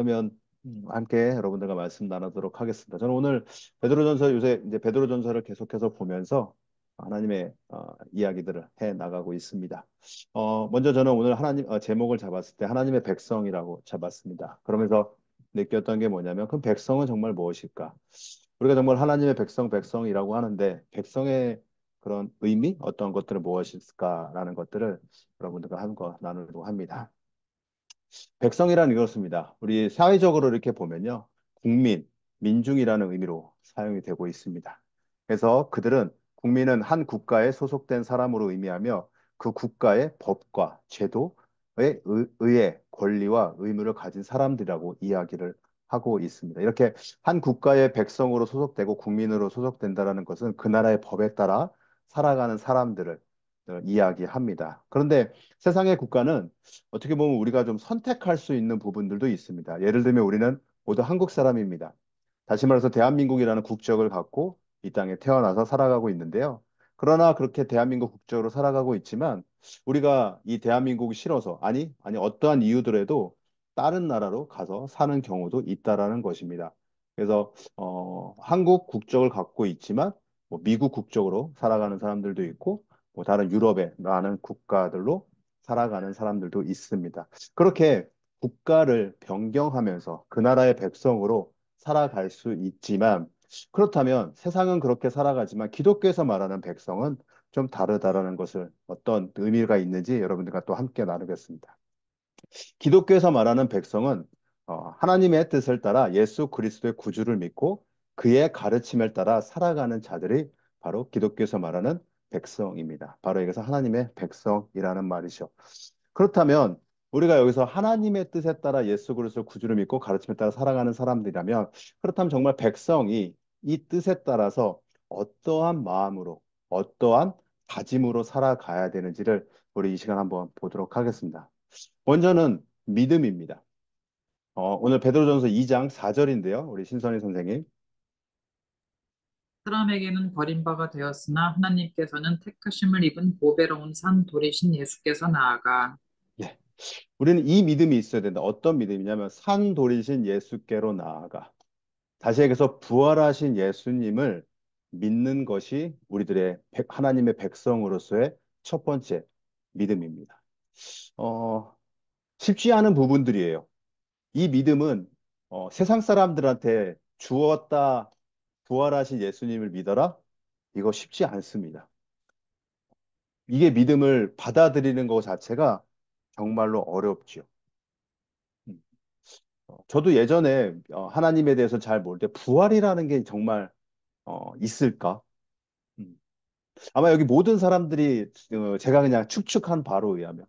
그러면 함께 여러분들과 말씀 나누도록 하겠습니다. 저는 오늘 베드로전서 요새 이제 베드로전서를 계속해서 보면서 하나님의 이야기들을 해 나가고 있습니다. 먼저 저는 오늘 하나님 제목을 잡았을 때 하나님의 백성이라고 잡았습니다. 그러면서 느꼈던 게 뭐냐면 그 백성은 정말 무엇일까? 우리가 정말 하나님의 백성이라고 하는데 백성의 그런 의미 어떤 것들은 무엇일까라는 것들을 여러분들과 한번 나누려고 합니다. 백성이란 이렇습니다. 우리 사회적으로 이렇게 보면요. 국민, 민중이라는 의미로 사용이 되고 있습니다. 그래서 그들은 국민은 한 국가에 소속된 사람으로 의미하며 그 국가의 법과 제도에 의해 권리와 의무를 가진 사람들이라고 이야기를 하고 있습니다. 이렇게 한 국가의 백성으로 소속되고 국민으로 소속된다는 것은 그 나라의 법에 따라 살아가는 사람들을 이야기합니다. 그런데 세상의 국가는 어떻게 보면 우리가 좀 선택할 수 있는 부분들도 있습니다. 예를 들면 우리는 모두 한국 사람입니다. 다시 말해서 대한민국이라는 국적을 갖고 이 땅에 태어나서 살아가고 있는데요. 그러나 그렇게 대한민국 국적으로 살아가고 있지만 우리가 이 대한민국이 싫어서 아니 어떠한 이유들에도 다른 나라로 가서 사는 경우도 있다라는 것입니다. 그래서 한국 국적을 갖고 있지만 뭐 미국 국적으로 살아가는 사람들도 있고 뭐 다른 유럽의 많은 국가들로 살아가는 사람들도 있습니다. 그렇게 국가를 변경하면서 그 나라의 백성으로 살아갈 수 있지만 그렇다면 세상은 그렇게 살아가지만 기독교에서 말하는 백성은 좀 다르다라는 것을 어떤 의미가 있는지 여러분들과 또 함께 나누겠습니다. 기독교에서 말하는 백성은 하나님의 뜻을 따라 예수 그리스도의 구주를 믿고 그의 가르침을 따라 살아가는 자들이 바로 기독교에서 말하는 백성입니다. 바로 여기서 하나님의 백성이라는 말이죠. 그렇다면 우리가 여기서 하나님의 뜻에 따라 예수 그리스도 구주를 믿고 가르침에 따라 살아가는 사람들이라면 그렇다면 정말 백성이 이 뜻에 따라서 어떠한 마음으로 어떠한 다짐으로 살아가야 되는지를 우리 이 시간 한번 보도록 하겠습니다. 먼저는 믿음입니다. 오늘 베드로전서 2장 4절인데요. 우리 신선희 선생님. 사람에게는 버림바가 되었으나 하나님께서는 택하심을 입은 보배로운 산 돌이신 예수께서 나아가 예. 우리는 이 믿음이 있어야 된다. 어떤 믿음이냐면 산돌이신 예수께로 나아가. 다시 얘기해서 부활하신 예수님을 믿는 것이 우리들의 하나님의 백성으로서의 첫 번째 믿음입니다. 어, 쉽지 않은 부분들이에요. 이 믿음은 세상 사람들한테 주었다 부활하신 예수님을 믿어라? 이거 쉽지 않습니다. 이게 믿음을 받아들이는 것 자체가 정말로 어렵죠. 음. 저도 예전에 하나님에 대해서 잘 모를 때 부활이라는 게 정말 있을까? 음. 아마 여기 모든 사람들이 제가 그냥 추측한 바로 의하면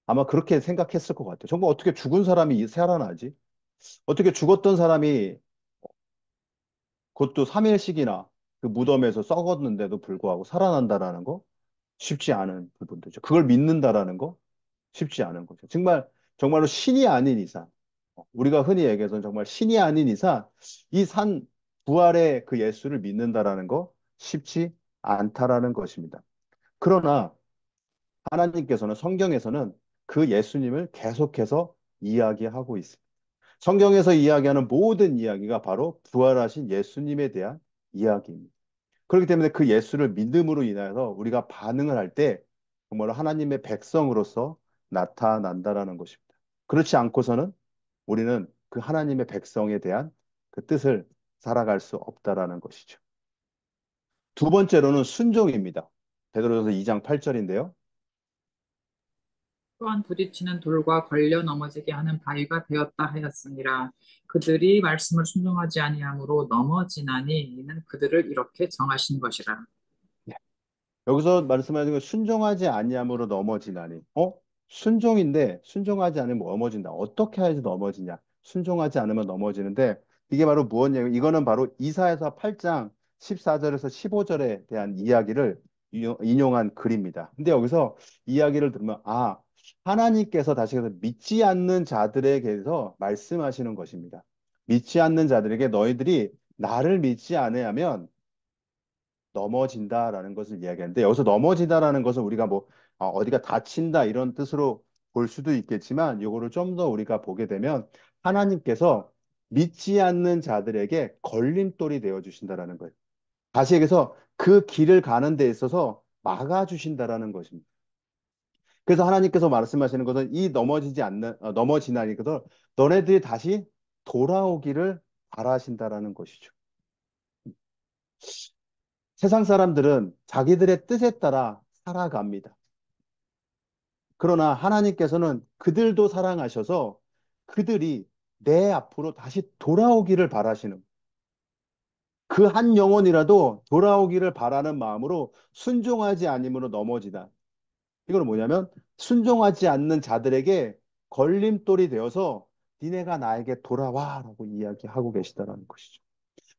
아마 그렇게 생각했을 것 같아요. 정말 어떻게 죽은 사람이 살아나지? 어떻게 죽었던 사람이 그것도 3일씩이나 그 무덤에서 썩었는데도 불구하고 살아난다라는 거 쉽지 않은 부분들이죠. 그걸 믿는다라는 거 쉽지 않은 거죠. 정말 정말로 신이 아닌 이상 우리가 흔히 얘기해서 정말 신이 아닌 이상 이 산 부활의 그 예수를 믿는다라는 거 쉽지 않다라는 것입니다. 그러나 하나님께서는 성경에서는 그 예수님을 계속해서 이야기하고 있습니다. 성경에서 이야기하는 모든 이야기가 바로 부활하신 예수님에 대한 이야기입니다. 그렇기 때문에 그 예수를 믿음으로 인하여서 우리가 반응을 할 때 정말로 하나님의 백성으로서 나타난다라는 것입니다. 그렇지 않고서는 우리는 그 하나님의 백성에 대한 그 뜻을 살아갈 수 없다라는 것이죠. 두 번째로는 순종입니다. 베드로전서 2장 8절인데요. 또한 부딪히는 돌과 걸려 넘어지게 하는 바위가 되었다 하였으니라. 그들이 말씀을 순종하지 아니함으로 넘어지나니 이는 그들을 이렇게 정하신 것이라. 여기서 말씀하신 건 순종하지 아니함으로 넘어지나니. 순종인데 순종하지 않으면 넘어진다. 어떻게 해야지 넘어지냐? 순종하지 않으면 넘어지는데 이게 바로 무엇이냐면 이거는 바로 이사야서 8장 14절에서 15절에 대한 이야기를 인용한 글입니다. 근데 여기서 이야기를 들으면 하나님께서 다시 해서 믿지 않는 자들에게서 말씀하시는 것입니다. 믿지 않는 자들에게 너희들이 나를 믿지 않으면 넘어진다라는 것을 이야기하는데 여기서 넘어지다라는 것은 우리가 뭐 어디가 다친다 이런 뜻으로 볼 수도 있겠지만 이거를 좀 더 우리가 보게 되면 하나님께서 믿지 않는 자들에게 걸림돌이 되어 주신다라는 거예요. 다시 얘기해서 그 길을 가는 데 있어서 막아주신다라는 것입니다. 그래서 하나님께서 말씀하시는 것은 이 넘어지지 않는, 넘어지나니 그래서 너네들이 다시 돌아오기를 바라신다라는 것이죠. 세상 사람들은 자기들의 뜻에 따라 살아갑니다. 그러나 하나님께서는 그들도 사랑하셔서 그들이 내 앞으로 다시 돌아오기를 바라시는 그 한 영혼이라도 돌아오기를 바라는 마음으로 순종하지 않음으로 넘어지다. 이건 뭐냐면 순종하지 않는 자들에게 걸림돌이 되어서 니네가 나에게 돌아와라고 이야기하고 계시다는 것이죠.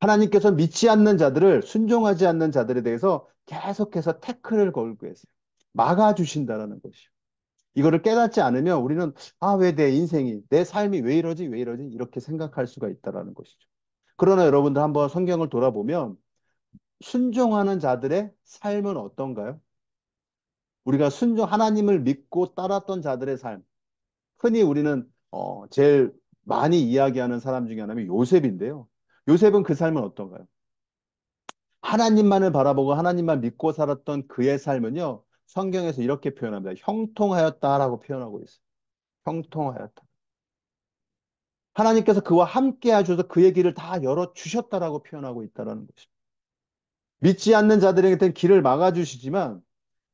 하나님께서 믿지 않는 자들을 순종하지 않는 자들에 대해서 계속해서 태클을 걸고 계세요. 막아주신다라는 것이죠. 이거를 깨닫지 않으면 우리는 아, 왜 내 인생이, 내 삶이 왜 이러지, 왜 이러지? 이렇게 생각할 수가 있다라는 것이죠. 그러나 여러분들 한번 성경을 돌아보면 순종하는 자들의 삶은 어떤가요? 우리가 하나님을 믿고 따랐던 자들의 삶. 흔히 우리는 제일 많이 이야기하는 사람 중에 하나는 요셉인데요. 요셉은 그 삶은 어떤가요? 하나님만을 바라보고 하나님만 믿고 살았던 그의 삶은요. 성경에서 이렇게 표현합니다. 형통하였다라고 표현하고 있어요. 형통하였다. 하나님께서 그와 함께 하셔서 그의 길을 다 열어주셨다라고 표현하고 있다라는 것입니다. 믿지 않는 자들에게는 길을 막아주시지만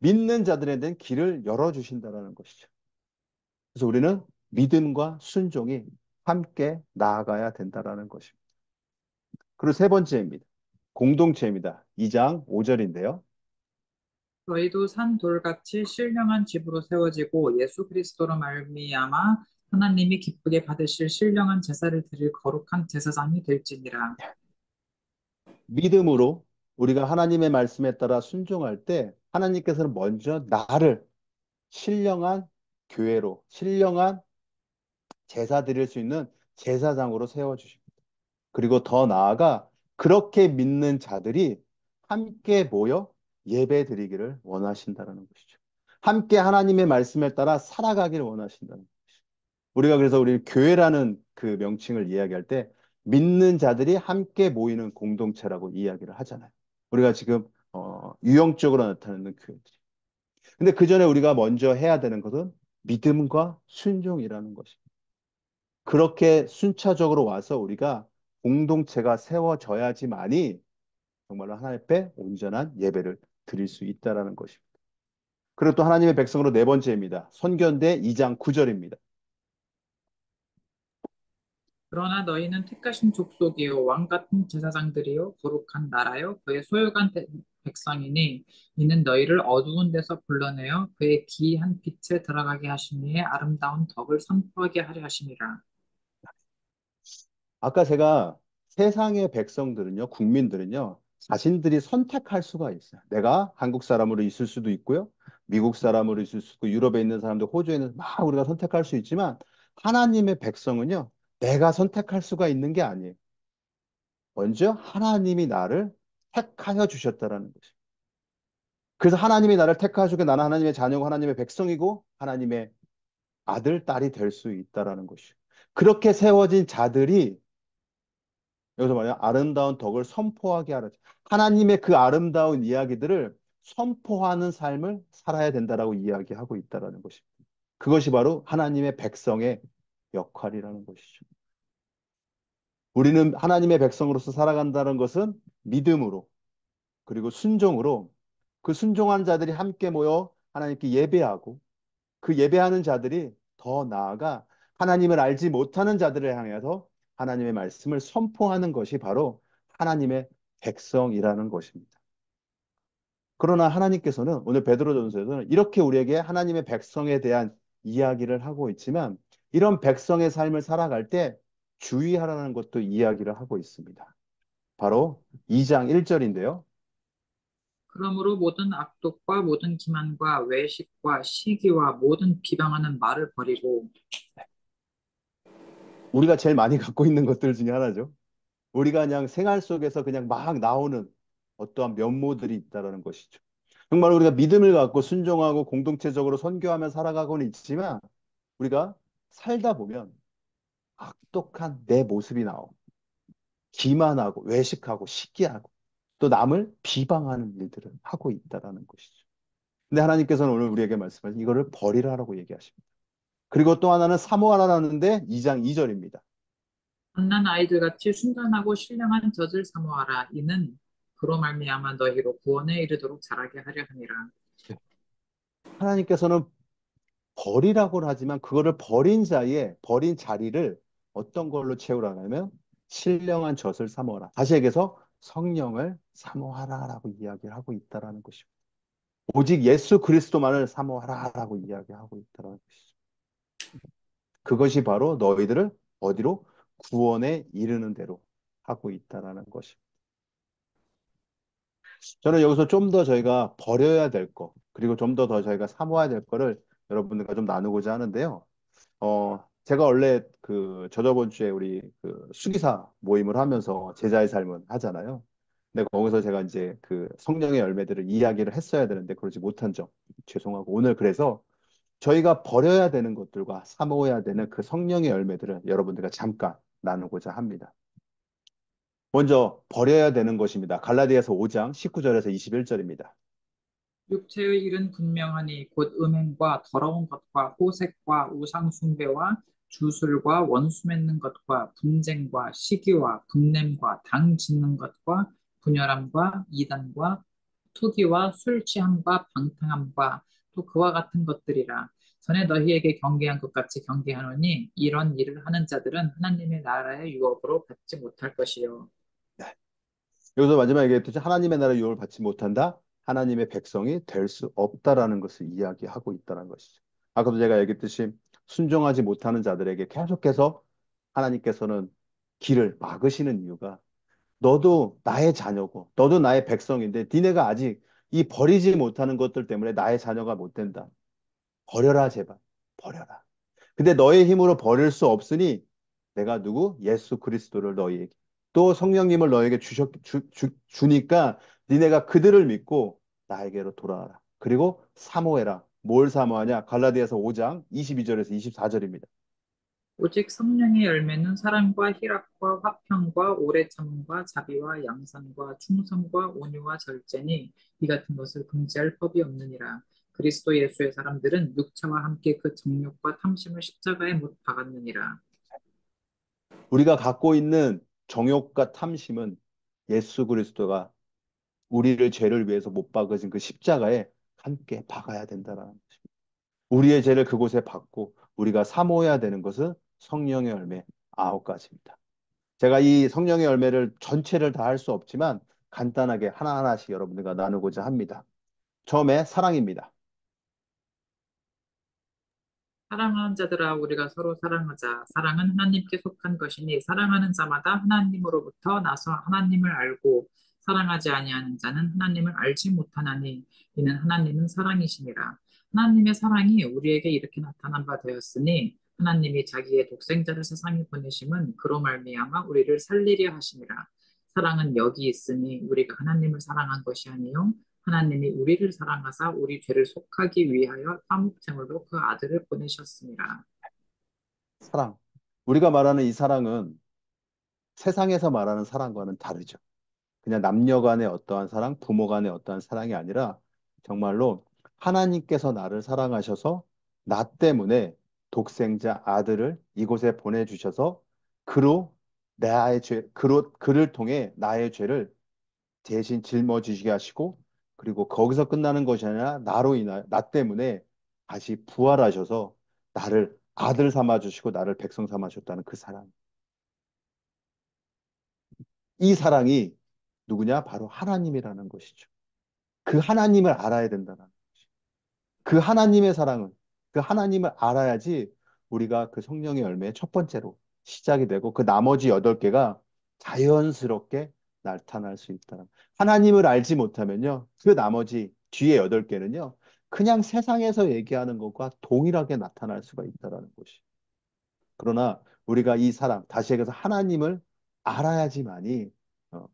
믿는 자들에게는 길을 열어주신다라는 것이죠. 그래서 우리는 믿음과 순종이 함께 나아가야 된다라는 것입니다. 그리고 세 번째입니다. 공동체입니다. 2장 5절인데요. 너희도 산 돌같이 신령한 집으로 세워지고 예수 그리스도로 말미암아 하나님이 기쁘게 받으실 신령한 제사를 드릴 거룩한 제사장이 될지니라. 믿음으로 우리가 하나님의 말씀에 따라 순종할 때 하나님께서는 먼저 나를 신령한 교회로, 신령한 제사 드릴 수 있는 제사장으로 세워주십니다. 그리고 더 나아가 그렇게 믿는 자들이 함께 모여 예배 드리기를 원하신다는 것이죠. 함께 하나님의 말씀에 따라 살아가기를 원하신다는 것이죠. 우리가 그래서 우리 교회라는 그 명칭을 이야기할 때 믿는 자들이 함께 모이는 공동체라고 이야기를 하잖아요. 우리가 지금 유형적으로 나타나는 교회들이. 근데 그 전에 우리가 먼저 해야 되는 것은 믿음과 순종이라는 것입니다. 그렇게 순차적으로 와서 우리가 공동체가 세워져야지만이 정말로 하나님 앞에 온전한 예배를 드릴 수 있다라는 것입니다. 그리고 또 하나님의 백성으로 네 번째입니다. 선견대 2장 9절입니다. 그러나 너희는 택하신 족속이요 왕 같은 제사장들이요 거룩한 나라요 그의 소유간 백성이니 이는 너희를 어두운 데서 불러내어 그의 기이한 빛에 들어가게 하시니에 아름다운 덕을 선포하게 하려 하심이라. 아까 제가 세상의 백성들은요, 국민들은요, 자신들이 선택할 수가 있어요. 내가 한국 사람으로 있을 수도 있고요, 미국 사람으로 있을 수도 있고, 유럽에 있는 사람들, 호주에 있는 막 우리가 선택할 수 있지만, 하나님의 백성은요, 내가 선택할 수가 있는 게 아니에요. 먼저 하나님이 나를 택하여 주셨다라는 것이죠. 그래서 하나님이 나를 택하시고 나는 하나님의 자녀고 하나님의 백성이고 하나님의 아들, 딸이 될 수 있다라는 것이죠. 그렇게 세워진 자들이 여기서 말이야 아름다운 덕을 선포하게 하라. 하나님의 그 아름다운 이야기들을 선포하는 삶을 살아야 된다라고 이야기하고 있다라는 것입니다. 그것이 바로 하나님의 백성의 역할이라는 것이죠. 우리는 하나님의 백성으로서 살아간다는 것은 믿음으로 그리고 순종으로 그 순종하는 자들이 함께 모여 하나님께 예배하고 그 예배하는 자들이 더 나아가 하나님을 알지 못하는 자들을 향해서 하나님의 말씀을 선포하는 것이 바로 하나님의 백성이라는 것입니다. 그러나 하나님께서는 오늘 베드로전서에서는 이렇게 우리에게 하나님의 백성에 대한 이야기를 하고 있지만 이런 백성의 삶을 살아갈 때 주의하라는 것도 이야기를 하고 있습니다. 바로 2장 1절인데요. 그러므로 모든 악독과 모든 기만과 외식과 시기와 모든 비방하는 말을 버리고 우리가 제일 많이 갖고 있는 것들 중에 하나죠. 우리가 그냥 생활 속에서 그냥 막 나오는 어떠한 면모들이 있다는 것이죠. 정말 우리가 믿음을 갖고 순종하고 공동체적으로 선교하며 살아가고는 있지만 우리가 살다 보면 악독한 내 모습이 나오고 기만하고 외식하고 시기하고 또 남을 비방하는 일들을 하고 있다라는 것이죠. 근데 하나님께서는 오늘 우리에게 말씀하신 이거를 버리라라고 얘기하십니다. 그리고 또 하나는 사모하라는데 2장 2절입니다. 갓난 아이들 같이 순전하고 신령한 젖을 사모하라. 이는 그로 말미암아 너희로 구원에 이르도록 자라게 하려 함이라. 하나님께서는 버리라고는 하지만 그거를 버린 자리를 어떤 걸로 채우라냐면 신령한 젖을 사모하라. 다시 얘기해서 성령을 사모하라라고 이야기를 하고 있다라는 것입니다. 오직 예수 그리스도만을 사모하라라고 이야기하고 있다라는 것이죠. 그것이 바로 너희들을 어디로 구원에 이르는 대로 하고 있다라는 것입니다. 저는 여기서 좀 더 저희가 버려야 될 거, 그리고 좀 더 저희가 사모해야 될 거를 여러분들과 좀 나누고자 하는데요. 제가 원래 저저번 주에 우리 수기사 모임을 하면서 제자의 삶을 하잖아요. 근데 거기서 제가 이제 그 성령의 열매들을 이야기를 했어야 되는데 그러지 못한 점 죄송하고 오늘 그래서 저희가 버려야 되는 것들과 사모해야 되는 그 성령의 열매들을 여러분들과 잠깐 나누고자 합니다. 먼저 버려야 되는 것입니다. 갈라디아서 5장 19절에서 21절입니다. 육체의 일은 분명하니 곧 음행과 더러운 것과 호색과 우상 숭배와 주술과 원수 맺는 것과 분쟁과 시기와 분냄과 당 짓는 것과 분열함과 이단과 투기와 술 취함과 방탕함과 또 그와 같은 것들이라. 전에 너희에게 경계한 것 같이 경계하노니 이런 일을 하는 자들은 하나님의 나라의 유업으로 받지 못할 것이요. 여기서 마지막에 얘기했듯이 하나님의 나라 유업을 받지 못한다. 하나님의 백성이 될 수 없다라는 것을 이야기하고 있다는 것이죠. 아까도 제가 얘기했듯이 순종하지 못하는 자들에게 계속해서 하나님께서는 길을 막으시는 이유가 너도 나의 자녀고 너도 나의 백성인데 니네가 아직 이 버리지 못하는 것들 때문에 나의 자녀가 못 된다. 버려라 제발. 버려라. 근데 너의 힘으로 버릴 수 없으니 내가 누구? 예수 그리스도를 너희에게 또 성령님을 너에게 주니까 니네가 그들을 믿고 나에게로 돌아와라. 그리고 사모해라. 뭘 사모하냐? 갈라디아서 5장 22절에서 24절입니다. 오직 성령의 열매는 사랑과 희락과 화평과 오래 참음과 자비와 양선과 충성과 온유와 절제니 이 같은 것을 금지할 법이 없느니라. 그리스도 예수의 사람들은 육체와 함께 그 정욕과 탐심을 십자가에 못 박았느니라. 우리가 갖고 있는 정욕과 탐심은 예수 그리스도가 우리를 죄를 위해서 못 박으신 그 십자가에 함께 박아야 된다는 것입니다. 우리의 죄를 그곳에 받고 우리가 사모해야 되는 것은 성령의 열매 9가지입니다. 제가 이 성령의 열매를 전체를 다 할 수 없지만 간단하게 하나하나씩 여러분들과 나누고자 합니다. 처음에 사랑입니다. 사랑하는 자들아 우리가 서로 사랑하자. 사랑은 하나님께 속한 것이니 사랑하는 자마다 하나님으로부터 나서 하나님을 알고 사랑하지 아니하는 자는 하나님을 알지 못하나니 이는 하나님은 사랑이시니라. 하나님의 사랑이 우리에게 이렇게 나타난 바 되었으니 하나님이 자기의 독생자를 세상에 보내심은 그로 말미암아 우리를 살리려 하심이라. 사랑은 여기 있으니 우리가 하나님을 사랑한 것이 아니요 하나님이 우리를 사랑하사 우리 죄를 속하기 위하여 화목제물로 그 아들을 보내셨습니다. 사랑. 우리가 말하는 이 사랑은 세상에서 말하는 사랑과는 다르죠. 그냥 남녀 간의 어떠한 사랑, 부모 간의 어떠한 사랑이 아니라 정말로 하나님께서 나를 사랑하셔서 나 때문에 독생자 아들을 이곳에 보내주셔서 그로 그를 통해 나의 죄를 대신 짊어지시게 하시고 그리고 거기서 끝나는 것이 아니라 나 때문에 다시 부활하셔서 나를 아들 삼아 주시고 나를 백성 삼아 주셨다는 그 사랑. 이 사랑이 누구냐? 바로 하나님이라는 것이죠. 그 하나님을 알아야 된다는 그 하나님의 사랑은 그 하나님을 알아야지 우리가 그 성령의 열매의 첫 번째로 시작이 되고 그 나머지 8개가 자연스럽게 나타날 수 있다. 하나님을 알지 못하면요. 그 나머지 뒤에 8개는요. 그냥 세상에서 얘기하는 것과 동일하게 나타날 수가 있다는 것이. 그러나 우리가 이 사랑, 다시 얘기해서 하나님을 알아야지만이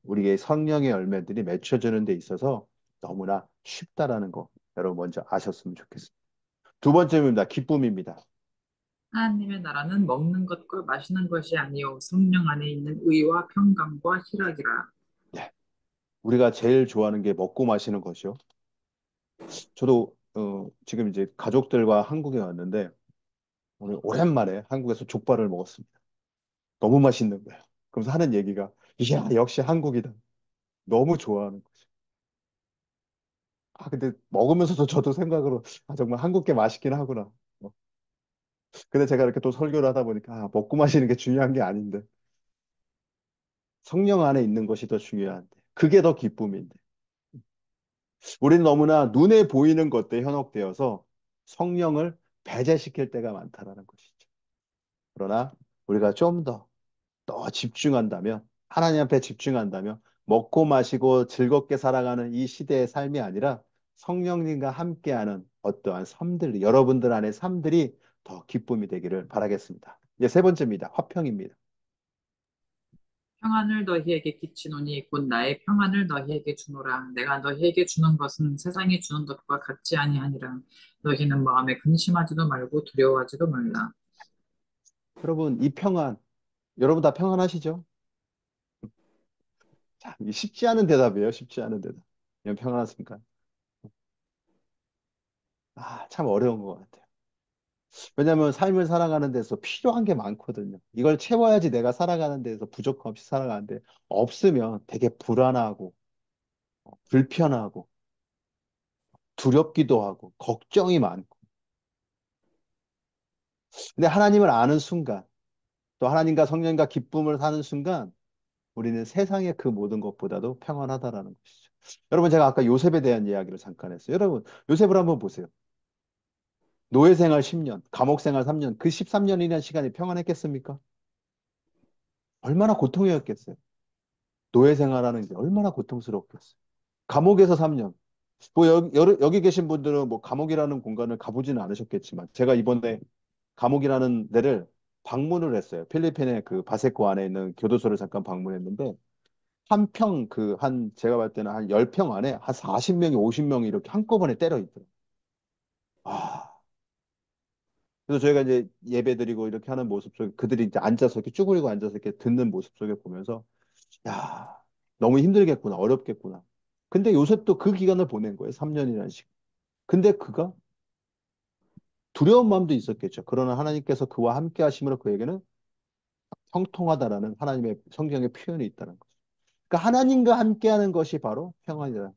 우리의 성령의 열매들이 맺혀지는 데 있어서 너무나 쉽다라는 거 여러분 먼저 아셨으면 좋겠습니다. 두 번째입니다. 기쁨입니다. 하나님의 나라는 먹는 것과 마시는 것이 아니요 성령 안에 있는 의와 평강과 희락이라. 예. 우리가 제일 좋아하는 게 먹고 마시는 것이요. 저도 지금 이제 가족들과 한국에 왔는데 오늘 오랜만에 한국에서 족발을 먹었습니다. 너무 맛있는 거예요. 그러면서 하는 얘기가 이야 역시 한국이다. 너무 좋아하는 거죠. 아 근데 먹으면서도 저도 생각으로 아 정말 한국 게 맛있긴 하구나. 어. 근데 제가 이렇게 또 설교를 하다 보니까 아, 먹고 마시는 게 중요한 게 아닌데 성령 안에 있는 것이 더 중요한데 그게 더 기쁨인데 우리는 너무나 눈에 보이는 것들에 현혹되어서 성령을 배제시킬 때가 많다라는 것이죠. 그러나 우리가 좀 더 집중한다면 하나님 앞에 집중한다면 먹고 마시고 즐겁게 살아가는 이 시대의 삶이 아니라 성령님과 함께하는 어떠한 삶들, 여러분들 안의 삶들이 더 기쁨이 되기를 바라겠습니다. 이제 세 번째입니다. 화평입니다. 평안을 너희에게 끼치노니 곧 나의 평안을 너희에게 주노라. 내가 너희에게 주는 것은 세상이 주는 것과 같지 아니하니라. 너희는 마음에 근심하지도 말고 두려워하지도 말라. 여러분, 이 평안, 여러분 다 평안하시죠? 자, 이게 쉽지 않은 대답이에요. 쉽지 않은 대답. 그냥 평안하십니까? 아, 참 어려운 것 같아요. 왜냐하면 삶을 살아가는 데서 필요한 게 많거든요. 이걸 채워야지 내가 살아가는 데서 부족함 없이 살아가는데 없으면 되게 불안하고 불편하고 두렵기도 하고 걱정이 많고. 근데 하나님을 아는 순간 또 하나님과 성령과 기쁨을 사는 순간 우리는 세상의 그 모든 것보다도 평안하다라는 것이죠. 여러분 제가 아까 요셉에 대한 이야기를 잠깐 했어요. 여러분 요셉을 한번 보세요. 노예 생활 10년, 감옥 생활 3년, 그 13년이라는 시간이 평안했겠습니까? 얼마나 고통이었겠어요. 노예 생활하는 게 얼마나 고통스럽겠어요. 감옥에서 3년. 뭐 여기 계신 분들은 뭐 감옥이라는 공간을 가보지는 않으셨겠지만 제가 이번에 감옥이라는 데를 방문을 했어요. 필리핀의 그 바세코 안에 있는 교도소를 잠깐 방문했는데 한 평 그 한 제가 봤을 때는 한 10평 안에 한 40명이 50명이 이렇게 한꺼번에 때려 있더라고요. 아. 그래서 저희가 이제 예배 드리고 이렇게 하는 모습 속에 그들이 이제 앉아서 이렇게 쭈그리고 앉아서 이렇게 듣는 모습 속에 보면서 야, 너무 힘들겠구나. 어렵겠구나. 근데 요셉도 그 기간을 보낸 거예요. 3년이라는 시간. 근데 그가 두려운 마음도 있었겠죠. 그러나 하나님께서 그와 함께 하심으로 그에게는 형통하다라는 하나님의 성경의 표현이 있다는 거죠. 그러니까 하나님과 함께하는 것이 바로 평안이다.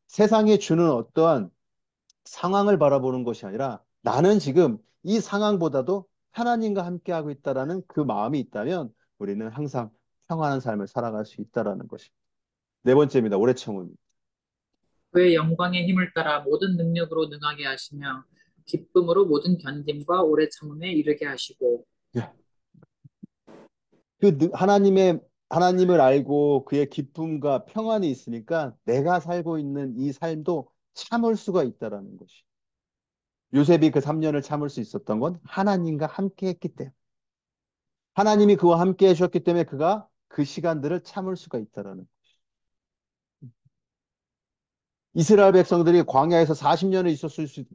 세상에 주는 어떠한 상황을 바라보는 것이 아니라 나는 지금 이 상황보다도 하나님과 함께하고 있다라는 그 마음이 있다면 우리는 항상 평안한 삶을 살아갈 수 있다라는 것입니다. 네 번째입니다. 올해 청입니다. 그의 영광의 힘을 따라 모든 능력으로 능하게 하시며 기쁨으로 모든 견딤과 오래 참음에 이르게 하시고 하나님을 알고 그의 기쁨과 평안이 있으니까 내가 살고 있는 이 삶도 참을 수가 있다라는 것이. 요셉이 그 3년을 참을 수 있었던 건 하나님과 함께 했기 때문에. 하나님이 그와 함께 해주셨기 때문에 그가 그 시간들을 참을 수가 있다라는. 이스라엘 백성들이 광야에서 40년을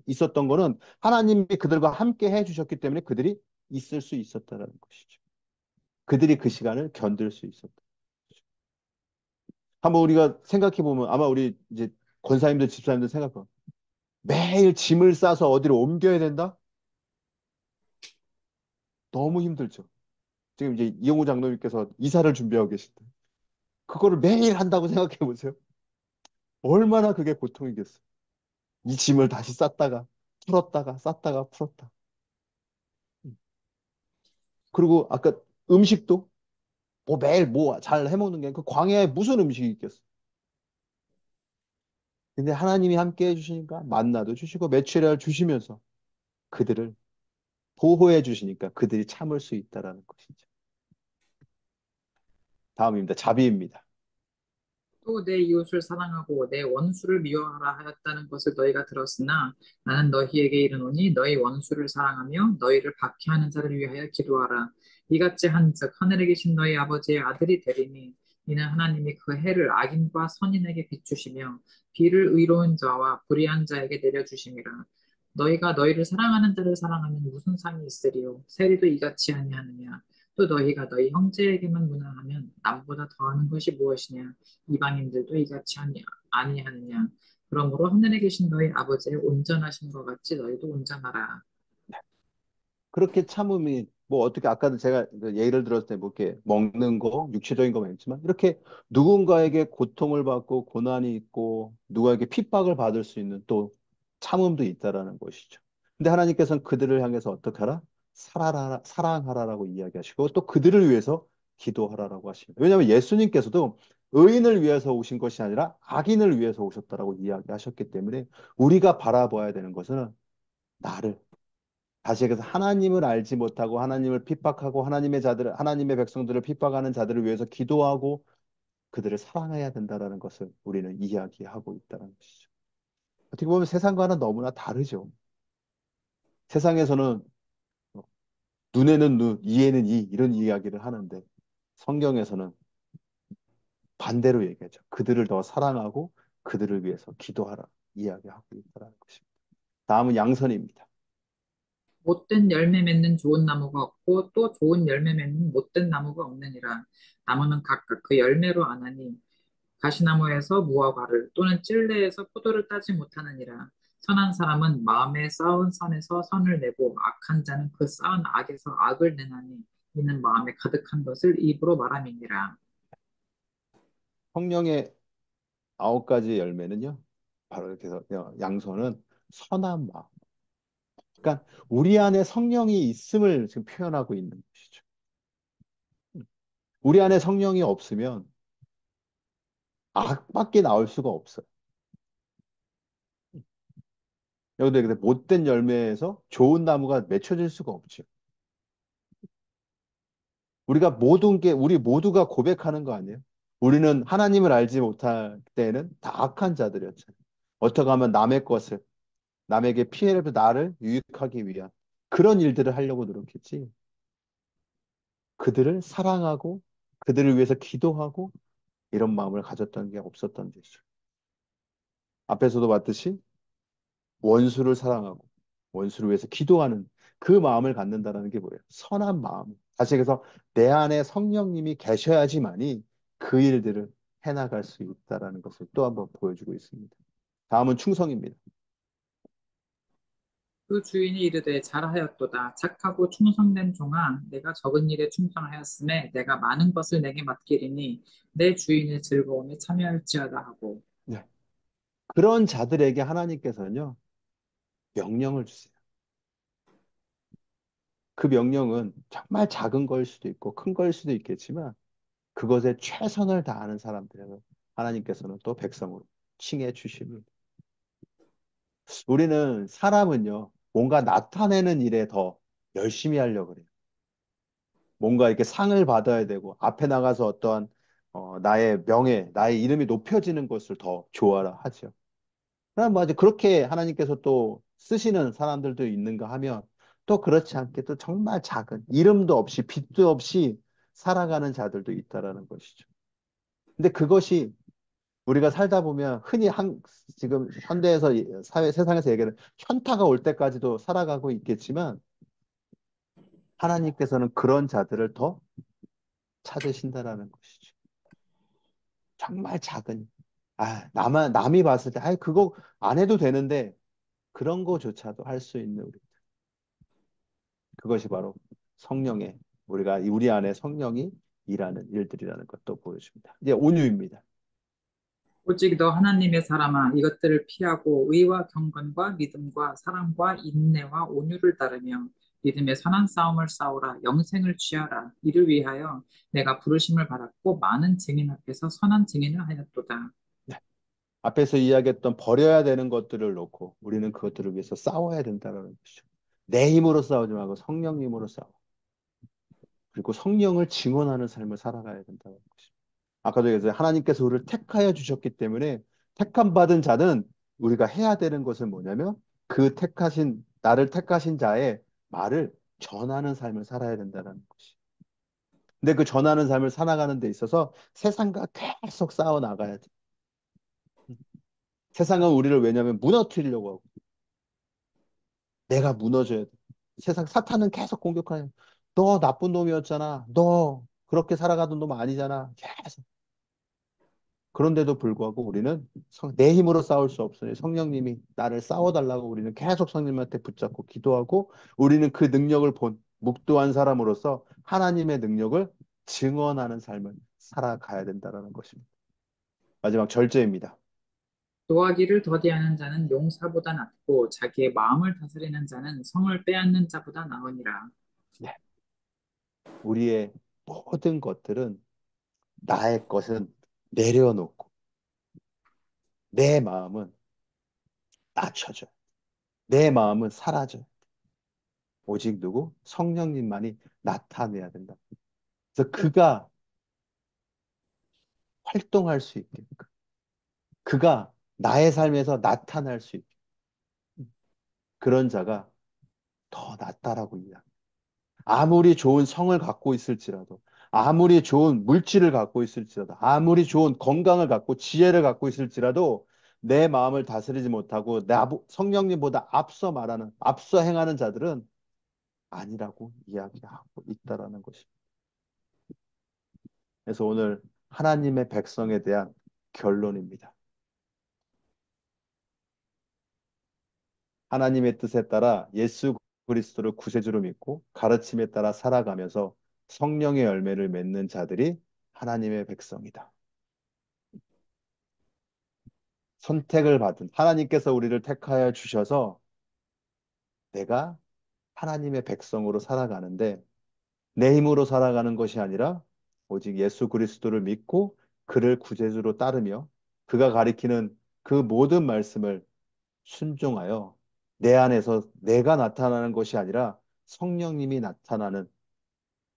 있었던 거는 하나님이 그들과 함께 해주셨기 때문에 그들이 있을 수 있었다라는 것이죠. 그들이 그 시간을 견딜 수 있었다. 한번 우리가 생각해 보면 아마 우리 이제 권사님들, 집사님들 생각해 매일 짐을 싸서 어디로 옮겨야 된다? 너무 힘들죠. 지금 이제 이용우 장로님께서 이사를 준비하고 계신데 그거를 매일 한다고 생각해 보세요. 얼마나 그게 고통이겠어요. 이 짐을 다시 쌌다가 풀었다가 쌌다가 풀었다. 그리고 아까 음식도 뭐 매일 뭐 잘 해먹는 게 그 광야에 무슨 음식이 있겠어. 근데 하나님이 함께 해주시니까 만나도 주시고 메추리알 주시면서 그들을 보호해 주시니까 그들이 참을 수 있다라는 것이죠. 다음입니다. 자비입니다. 또 내 이웃을 사랑하고 내 원수를 미워하라 하였다는 것을 너희가 들었으나 나는 너희에게 이르노니 너희 원수를 사랑하며 너희를 박해하는 자를 위하여 기도하라. 이같이 한즉 하늘에 계신 너희 아버지의 아들이 되리니 이는 하나님이 그 해를 악인과 선인에게 비추시며 비를 의로운 자와 불의한 자에게 내려주심이라. 너희가 너희를 사랑하는 자를 사랑하면 무슨 상이 있으리요? 세리도 이같이 아니하느냐? 또 너희가 너희 형제에게만 문화하면 남보다 더하는 것이 무엇이냐? 이방인들도 이같이 아니하느냐? 그러므로 하늘에 계신 너희 아버지의 온전하신 것 같이 너희도 온전하라. 그렇게 참음이 뭐 어떻게 아까도 제가 그 예를 들었을 때 뭐 이렇게 먹는 거 육체적인 거만 있지만 이렇게 누군가에게 고통을 받고 고난이 있고 누구에게 핍박을 받을 수 있는 또 참음도 있다라는 것이죠. 근데 하나님께서는 그들을 향해서 어떻게 하라? 사랑하라라고 이야기하시고 또 그들을 위해서 기도하라라고 하십니다. 왜냐하면 예수님께서도 의인을 위해서 오신 것이 아니라 악인을 위해서 오셨다라고 이야기하셨기 때문에 우리가 바라봐야 되는 것은 나를 다시 얘기해서 하나님을 알지 못하고 하나님을 핍박하고 하나님의 백성들을 핍박하는 자들을 위해서 기도하고 그들을 사랑해야 된다라는 것을 우리는 이야기하고 있다는 것이죠. 어떻게 보면 세상과는 너무나 다르죠. 세상에서는 눈에는 눈, 이에는 이 이런 이야기를 하는데 성경에서는 반대로 얘기하죠. 그들을 더 사랑하고 그들을 위해서 기도하라 이야기하고 있다는 것입니다. 다음은 양선입니다. 못된 열매 맺는 좋은 나무가 없고 또 좋은 열매 맺는 못된 나무가 없느니라. 나무는 각각 그 열매로 아나니 가시나무에서 무화과를 또는 찔레에서 포도를 따지 못하느니라. 선한 사람은 마음에 쌓은 선에서 선을 내고 악한 자는 그 쌓은 악에서 악을 내나니 이는 마음에 가득한 것을 입으로 말함이니라. 성령의 9가지 열매는요. 바로 이렇게 해서 양선은 선한 마음. 그러니까 우리 안에 성령이 있음을 지금 표현하고 있는 것이죠. 우리 안에 성령이 없으면 악밖에 나올 수가 없어요. 여기도 근데 못된 열매에서 좋은 나무가 맺혀질 수가 없죠. 우리 모두가 고백하는 거 아니에요? 우리는 하나님을 알지 못할 때는 다 악한 자들이었잖아요. 어떻게 하면 남의 것을, 남에게 피해를 나를 유익하기 위한 그런 일들을 하려고 노력했지. 그들을 사랑하고 그들을 위해서 기도하고 이런 마음을 가졌던 게 없었던 것이죠. 앞에서도 봤듯이 원수를 사랑하고 원수를 위해서 기도하는 그 마음을 갖는다는 게 뭐예요? 선한 마음. 다시 그래서 내 안에 성령님이 계셔야지만이 그 일들을 해나갈 수 있다라는 것을 또 한번 보여주고 있습니다. 다음은 충성입니다. 그 주인이 이르되 잘하였도다. 착하고 충성된 종아, 내가 적은 일에 충성하였음에 내가 많은 것을 내게 맡기리니 내 주인의 즐거움에 참여할지어다 하고 네. 그런 자들에게 하나님께서는요, 명령을 주세요. 그 명령은 정말 작은 걸 수도 있고 큰 걸 수도 있겠지만 그것에 최선을 다하는 사람들을 하나님께서는 또 백성으로 칭해 주십니다. 우리는 사람은요, 뭔가 나타내는 일에 더 열심히 하려고 그래요. 뭔가 이렇게 상을 받아야 되고, 앞에 나가서 어떠한 나의 명예, 나의 이름이 높여지는 것을 더 좋아라 하죠. 그럼 뭐 이제 그렇게 하나님께서 또 쓰시는 사람들도 있는가 하면 또 그렇지 않게 또 정말 작은 이름도 없이 빛도 없이 살아가는 자들도 있다라는 것이죠. 근데 그것이 우리가 살다 보면 흔히 지금 현대에서 세상에서 얘기하는 현타가 올 때까지도 살아가고 있겠지만 하나님께서는 그런 자들을 더 찾으신다라는 것이죠. 정말 작은 남이 봤을 때 그거 안 해도 되는데 그런 거조차도 할 수 있는 그것이 바로 성령의 우리 안에 성령이 일하는 일들이라는 것도 보여줍니다. 이제 온유입니다. 오직 너 하나님의 사람아 이것들을 피하고 의와 경건과 믿음과 사랑과 인내와 온유를 따르며 믿음의 선한 싸움을 싸우라 영생을 취하라 이를 위하여 내가 부르심을 받았고 많은 증인 앞에서 선한 증인을 하였도다. 네. 앞에서 이야기했던 버려야 되는 것들을 놓고 우리는 그것들을 위해서 싸워야 된다는 것이죠. 내 힘으로 싸우지 말고 성령님으로 싸워. 그리고 성령을 증언하는 삶을 살아가야 된다는 것이죠. 아까도 얘기했어요. 하나님께서 우리를 택하여 주셨기 때문에 택함 받은 자는 우리가 해야 되는 것은 뭐냐면 나를 택하신 자의 말을 전하는 삶을 살아야 된다는 것이. 근데 그 전하는 삶을 살아가는 데 있어서 세상과 계속 싸워 나가야 돼. 세상은 우리를 왜냐하면 무너뜨리려고 하고 내가 무너져야 돼. 세상 사탄은 계속 공격하는. 너 나쁜 놈이었잖아. 너 그렇게 살아가던 놈 아니잖아. 계속. 그런데도 불구하고 우리는 내 힘으로 싸울 수 없으니 성령님이 나를 싸워달라고 우리는 계속 성령님한테 붙잡고 기도하고 우리는 그 능력을 본 묵도한 사람으로서 하나님의 능력을 증언하는 삶을 살아가야 된다는 것입니다. 마지막 절제입니다. 노하기를 더디하는 자는 용사보다 낫고 자기의 마음을 다스리는 자는 성을 빼앗는 자보다 나으니라. 네. 우리의 모든 것들은 나의 것은 내려놓고 내 마음은 낮춰져요. 내 마음은 사라져요. 오직 누구? 성령님만이 나타내야 된다. 그래서 그가 활동할 수 있게끔, 그가 나의 삶에서 나타날 수 있게 그런 자가 더 낫다라고 이야기합니다. 아무리 좋은 성을 갖고 있을지라도, 아무리 좋은 물질을 갖고 있을지라도, 아무리 좋은 건강을 갖고 지혜를 갖고 있을지라도 내 마음을 다스리지 못하고 성령님보다 앞서 말하는, 앞서 행하는 자들은 아니라고 이야기하고 있다라는 것입니다. 그래서 오늘 하나님의 백성에 대한 결론입니다. 하나님의 뜻에 따라 예수 그리스도를 구세주로 믿고 가르침에 따라 살아가면서 성령의 열매를 맺는 자들이 하나님의 백성이다. 선택을 받은 하나님께서 우리를 택하여 주셔서 내가 하나님의 백성으로 살아가는데 내 힘으로 살아가는 것이 아니라 오직 예수 그리스도를 믿고 그를 구세주로 따르며 그가 가리키는 그 모든 말씀을 순종하여 내 안에서 내가 나타나는 것이 아니라 성령님이 나타나는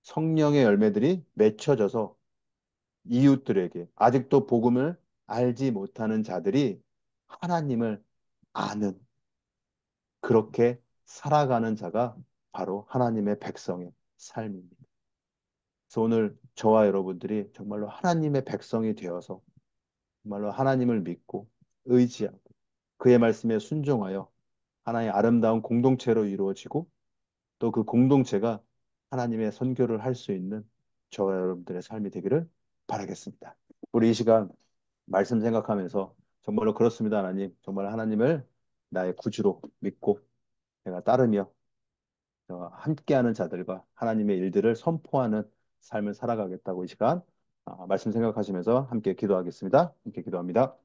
성령의 열매들이 맺혀져서 이웃들에게 아직도 복음을 알지 못하는 자들이 하나님을 아는 그렇게 살아가는 자가 바로 하나님의 백성의 삶입니다. 그래서 오늘 저와 여러분들이 정말로 하나님의 백성이 되어서 정말로 하나님을 믿고 의지하고 그의 말씀에 순종하여 하나의 아름다운 공동체로 이루어지고 또 그 공동체가 하나님의 선교를 할 수 있는 저와 여러분들의 삶이 되기를 바라겠습니다. 우리 이 시간 말씀 생각하면서 정말로 그렇습니다, 하나님. 정말 하나님을 나의 구주로 믿고 내가 따르며 함께하는 자들과 하나님의 일들을 선포하는 삶을 살아가겠다고 이 시간 말씀 생각하시면서 함께 기도하겠습니다. 함께 기도합니다.